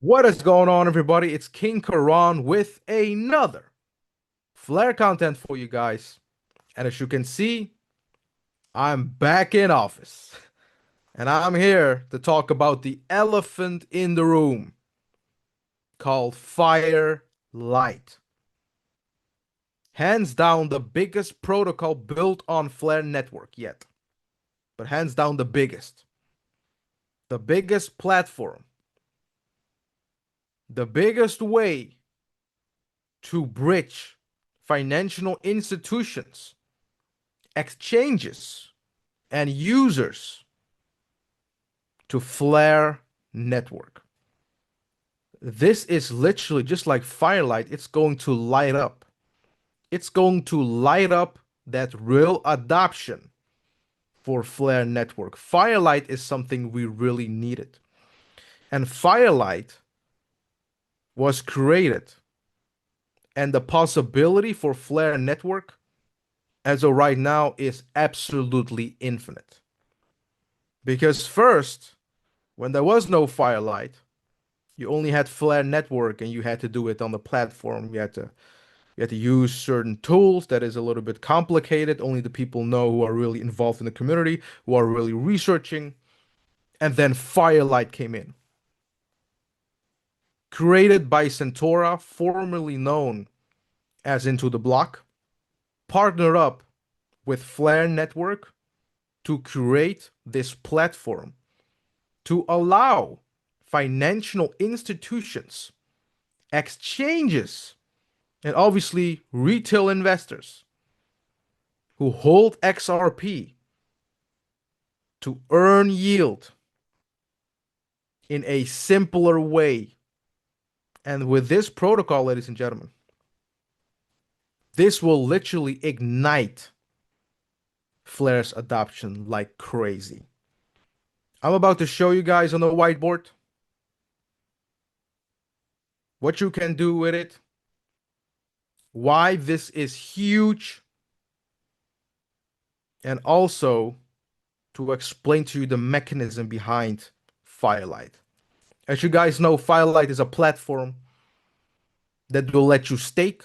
What is going on, everybody? It's King Karan with another Flare content for you guys. And as you can see, I'm back in office. And I'm here to talk about the elephant in the room called Firelight. Hands down, the biggest protocol built on Flare network yet. But hands down, the biggest. The biggest platform. The biggest way to bridge financial institutions, exchanges, and users to Flare network. This is literally just like Firelight. It's going to light up. It's going to light up that real adoption for Flare network. Firelight is something we really needed. And Firelight was created, and the possibility for Flare network as of right now is absolutely infinite. Because first, when there was no Firelight, you only had Flare network and you had to do it on the platform. You had to use certain tools that is a little bit complicated. Only the people know who are really involved in the community, who are really researching. And then Firelight came in. Created by Centora, formerly known as Into the Block, partnered up with Flare Network to create this platform to allow financial institutions, exchanges, and obviously retail investors who hold XRP to earn yield in a simpler way. And with this protocol, ladies and gentlemen, this will literally ignite Flare's adoption like crazy. I'm about to show you guys on the whiteboard what you can do with it, why this is huge, and also to explain to you the mechanism behind Firelight. As you guys know, Firelight is a platform that will let you stake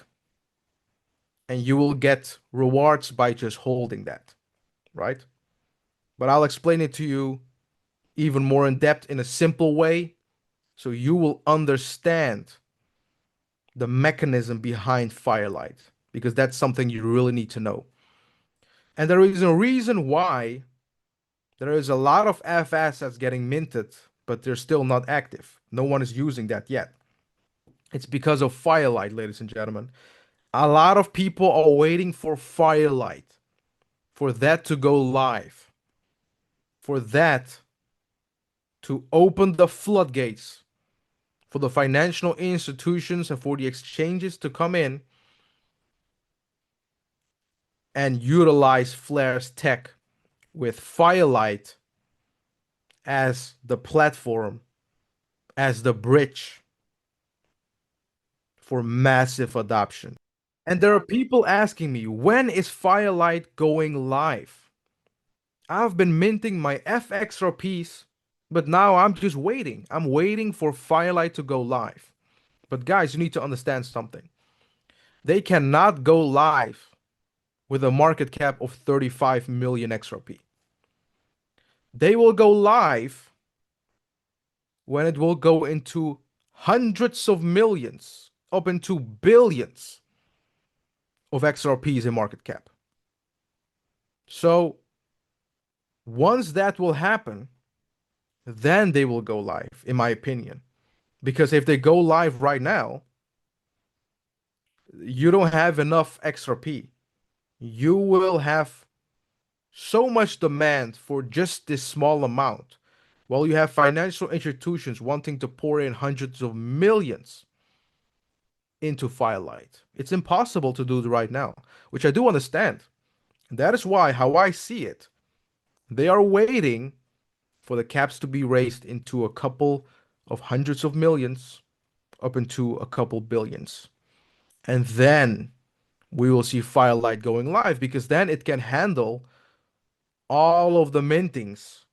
and you will get rewards by just holding that, right? But I'll explain it to you even more in depth in a simple way so you will understand the mechanism behind Firelight because that's something you really need to know. And there is a reason why there is a lot of F assets getting minted, but they're still not active. No one is using that yet. It's because of Firelight, ladies and gentlemen. A lot of people are waiting for Firelight, for that to go live, for that to open the floodgates for the financial institutions and for the exchanges to come in and utilize Flare's tech with Firelight as the platform, as the bridge for massive adoption. And there are people asking me, when is Firelight going live? I've been minting my FXRPs, but now I'm just waiting. I'm waiting for Firelight to go live. But guys, you need to understand something. They cannot go live with a market cap of 35 million XRP. They will go live when it will go into hundreds of millions, up into billions of XRPs in market cap. So once that will happen, then they will go live, in my opinion. Because if they go live right now, you don't have enough XRP. You will have so much demand for just this small amount, while you have financial institutions wanting to pour in hundreds of millions into Firelight. It's impossible to do it right now, which I do understand. That is why, how I see it, they are waiting for the caps to be raised into a couple of hundreds of millions up into a couple billions. And then we will see Firelight going live because then it can handle all of the mintings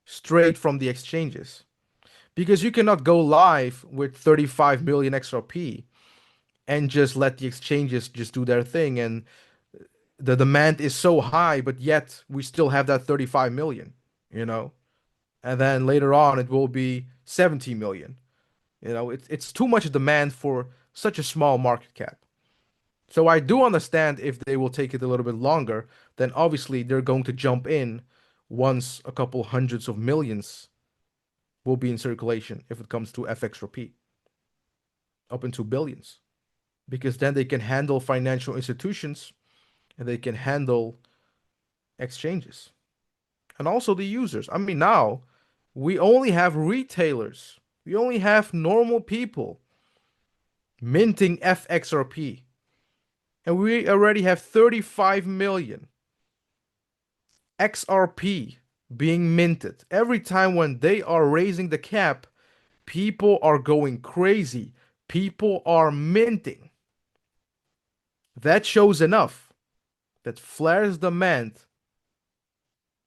straight from the exchanges. because you cannot go live with 35 million XRP and just let the exchanges just do their thing. And the demand is so high, but yet we still have that 35 million, you know? And then later on, it will be 70 million. It's too much demand for such a small market cap. So I do understand if they will take it a little bit longer, then obviously they're going to jump in once a couple hundreds of millions will be in circulation if it comes to FXRP, up into billions. Because then they can handle financial institutions and they can handle exchanges and also the users. I mean, now we only have retailers, we only have normal people minting FXRP, and we already have 35 million XRP being minted. Every time when they are raising the cap, people are going crazy. People are minting. That shows enough that Flare's demand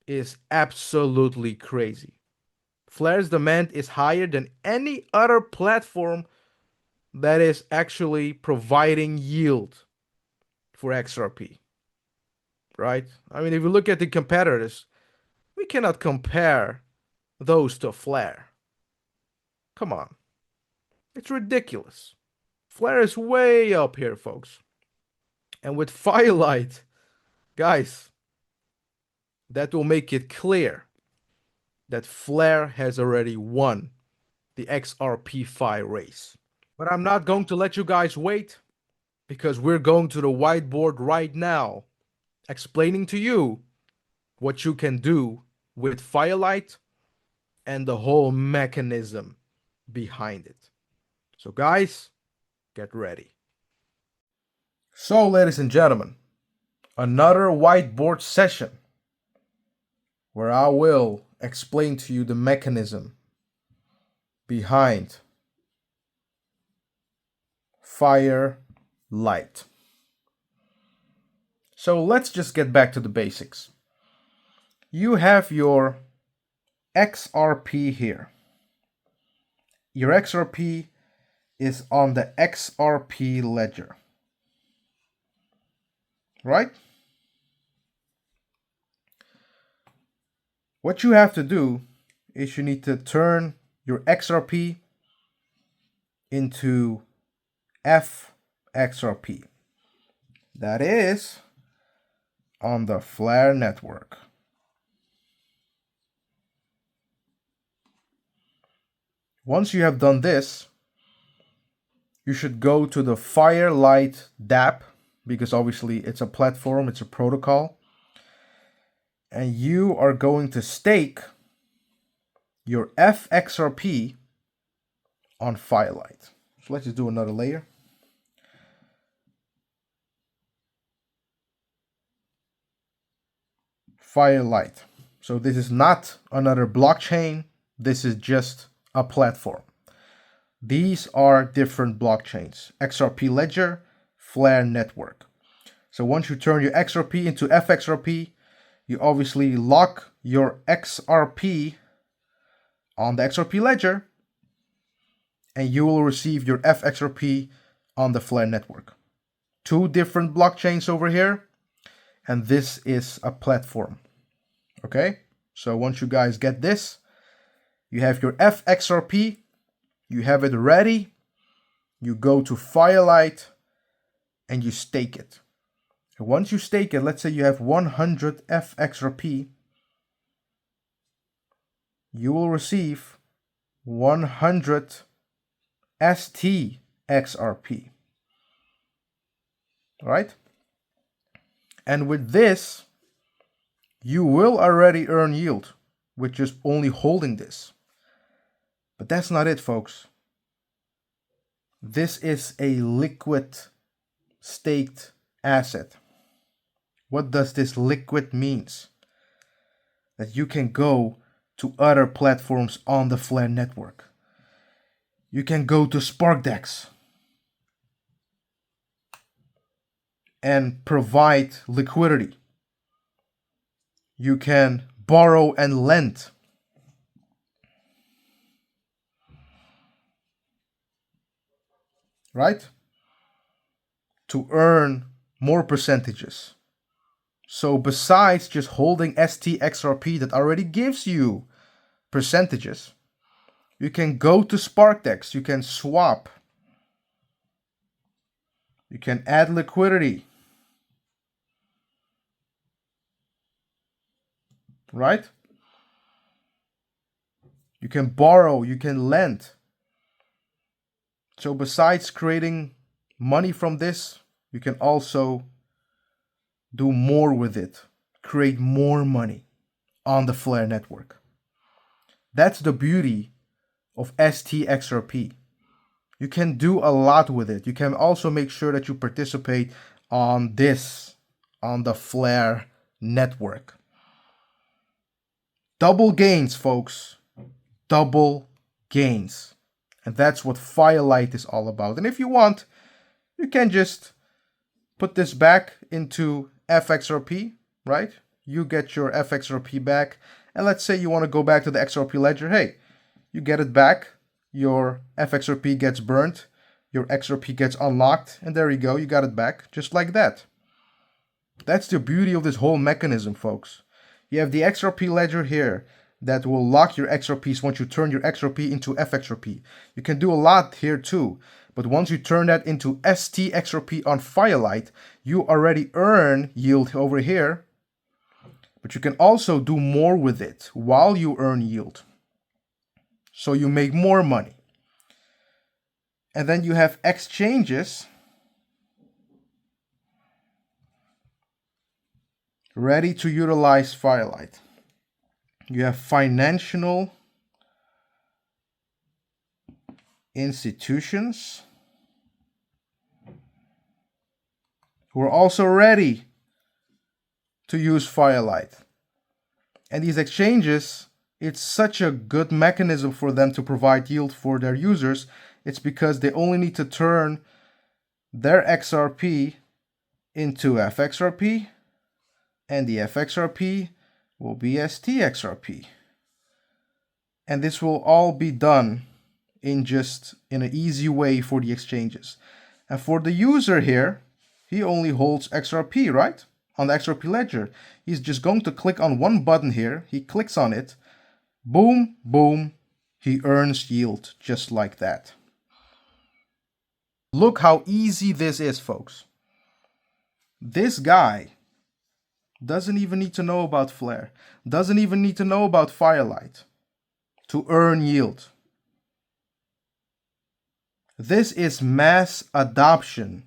is absolutely crazy. Flare's demand is higher than any other platform that is actually providing yield for XRP, right? I mean, if you look at the competitors, we cannot compare those to Flare. Come on. It's ridiculous. Flare is way up here, folks. And with Firelight, guys, that will make it clear that Flare has already won the XRP Fi race. But I'm not going to let you guys wait because we're going to the whiteboard right now, explaining to you what you can do with Firelight and the whole mechanism behind it. So, guys, get ready. So, ladies and gentlemen, another whiteboard session where I will explain to you the mechanism behind Firelight. So let's just get back to the basics. You have your XRP here. Your XRP is on the XRP ledger, right? What you have to do is you need to turn your XRP into FXRP. That is on the Flare network. Once you have done this, you should go to the Firelight dApp, because obviously it's a platform, it's a protocol, and you are going to stake your FXRP on Firelight. So let's just do another layer. Firelight. So this is not another blockchain. This is just a platform. These are different blockchains. XRP Ledger, Flare Network. So once you turn your XRP into FXRP, you obviously lock your XRP on the XRP Ledger, and you will receive your FXRP on the Flare Network. Two different blockchains over here, and this is a platform. Okay, so once you guys get this, you have your FXRP, you have it ready, you go to Firelight and you stake it. And once you stake it, let's say you have 100 FXRP, you will receive 100 STXRP. All right? And with this, you will already earn yield with just only holding this. But that's not it, folks. This is a liquid staked asset. What does this liquid means? That you can go to other platforms on the Flare network. You can go to SparkDex and provide liquidity. You can borrow and lend. right? To earn more percentages. So besides just holding STXRP that already gives you percentages, you can go to SparkDex, you can swap, you can add liquidity, right? You can borrow, you can lend. So besides creating money from this, you can also do more with it, create more money on the Flare network. That's the beauty of STXRP. You can do a lot with it. You can also make sure that you participate on the Flare network. Double gains, folks. Double gains. And that's what Firelight is all about. And if you want, you can just put this back into FXRP, right? You get your FXRP back. And let's say you want to go back to the XRP ledger. Hey, you get it back. Your FXRP gets burnt. Your XRP gets unlocked. And there you go. You got it back just like that. That's the beauty of this whole mechanism, folks. You have the XRP ledger here that will lock your XRPs once you turn your XRP into FXRP. You can do a lot here too. But once you turn that into STXRP on Firelight, you already earn yield over here. But you can also do more with it while you earn yield. So you make more money. And then you have exchanges ready to utilize Firelight. You have financial institutions who are also ready to use Firelight. And these exchanges, it's such a good mechanism for them to provide yield for their users. It's because they only need to turn their XRP into FXRP, and the FXRP will be STXRP. And this will all be done in an easy way for the exchanges. And for the user here, he only holds XRP, right? On the XRP ledger. He's just going to click on one button here. He clicks on it. Boom, boom. He earns yield just like that. Look how easy this is, folks. This guy doesn't even need to know about Flare. Doesn't even need to know about Firelight to earn yield. This is mass adoption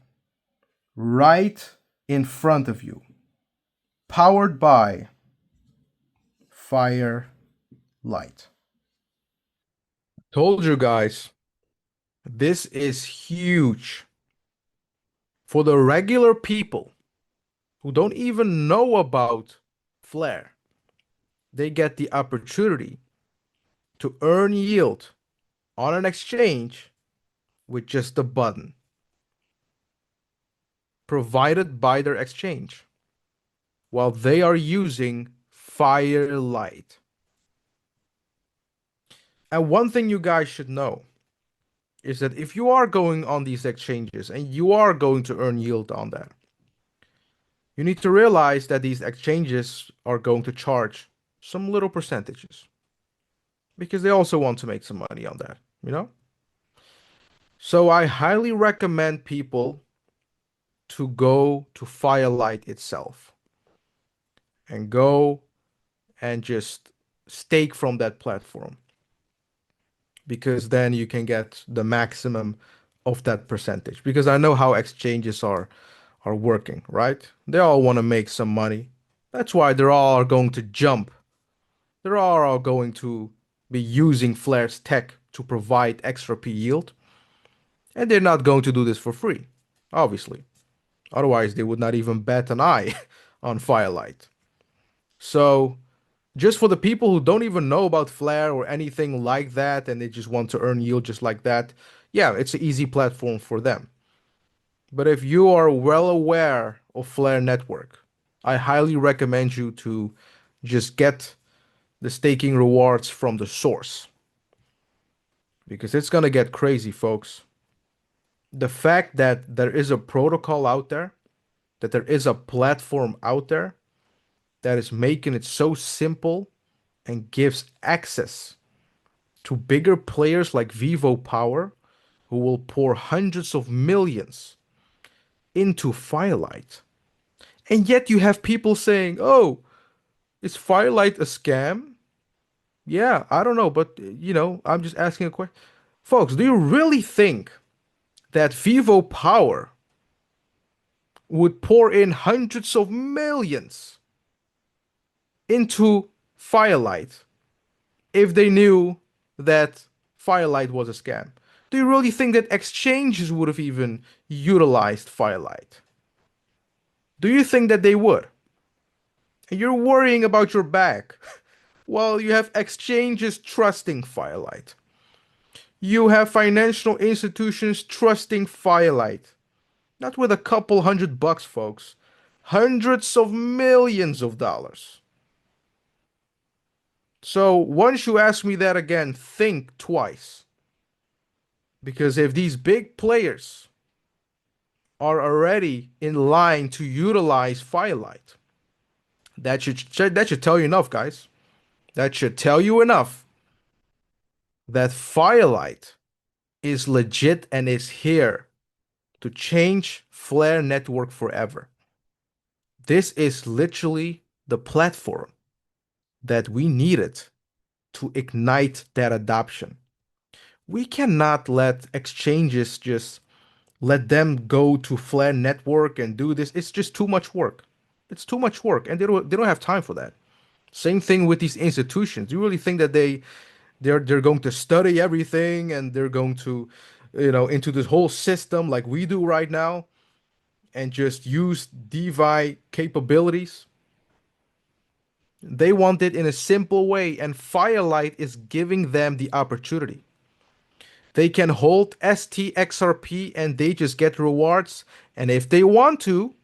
right in front of you. Powered by Firelight. Told you guys, this is huge. For the regular people who don't even know about Flare, they get the opportunity to earn yield on an exchange with just a button provided by their exchange while they are using Firelight. And one thing you guys should know is that if you are going on these exchanges and you are going to earn yield on that, you need to realize that these exchanges are going to charge some little percentages because they also want to make some money on that, you know? So I highly recommend people to go to Firelight itself and go and just stake from that platform, because then you can get the maximum of that percentage. Because I know how exchanges are working, right? They all want to make some money. That's why they're all going to jump. They're all going to be using Flare's tech to provide extra P yield. And they're not going to do this for free, obviously. Otherwise, they would not even bat an eye on Firelight. So, just for the people who don't even know about Flare or anything like that, and they just want to earn yield just like that, yeah, it's an easy platform for them. But if you are well aware of Flare Network, I highly recommend you to just get the staking rewards from the source. Because it's going to get crazy, folks. The fact that there is a protocol out there, that there is a platform out there that is making it so simple and gives access to bigger players like Vivo Power, who will pour hundreds of millions into Firelight. And yet you have people saying, oh, is Firelight a scam? Yeah, I don't know, but I'm just asking a question. Folks, do you really think that Vivo Power would pour in hundreds of millions into Firelight if they knew that Firelight was a scam? Do you really think that exchanges would have even utilized Firelight? Do you think that they would? And you're worrying about your back while you have exchanges trusting Firelight. You have financial institutions trusting Firelight. Not with a couple $100, folks. Hundreds of millions of dollars. So once you ask me that again, think twice. Because if these big players are already in line to utilize Firelight, that should tell you enough, guys. That should tell you enough that Firelight is legit and is here to change Flare Network forever. This is literally the platform that we needed to ignite that adoption. We cannot let exchanges just let them go to Flare Network and do this. It's just too much work. It's too much work, and they don't have time for that. Same thing with these institutions. You really think that they're going to study everything and they're going to, into this whole system like we do right now and just use DeFi capabilities? They want it in a simple way, and Firelight is giving them the opportunity. They can hold STXRP and they just get rewards. And if they want to,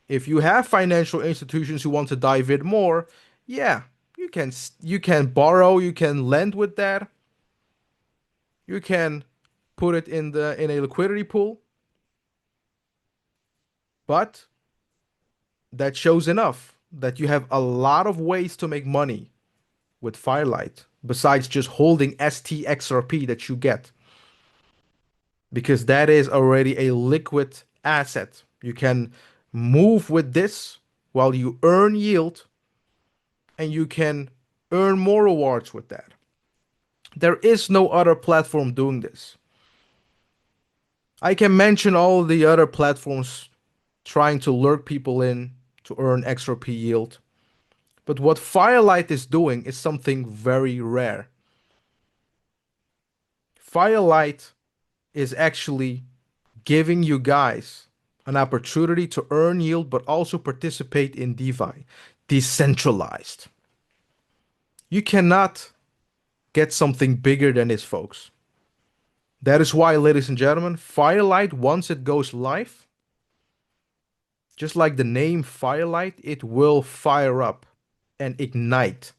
if you have financial institutions who want to dive in more, yeah, you can borrow, you can lend with that. You can put it in a liquidity pool. But that shows enough that you have a lot of ways to make money with Firelight besides just holding STXRP that you get, because that is already a liquid asset. You can move with this while you earn yield, and you can earn more rewards with that. There is no other platform doing this. I can mention all the other platforms trying to lure people in to earn XRP yield. But what Firelight is doing is something very rare. Firelight is actually giving you guys an opportunity to earn yield, but also participate in DeFi, decentralized. You cannot get something bigger than this, folks. That is why, ladies and gentlemen, Firelight, once it goes live, just like the name Firelight, it will fire up and ignite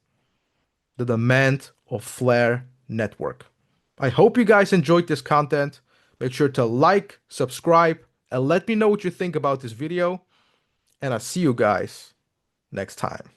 the demand of Flare Network. I hope you guys enjoyed this content. Make sure to like, subscribe, and let me know what you think about this video. And I'll see you guys next time.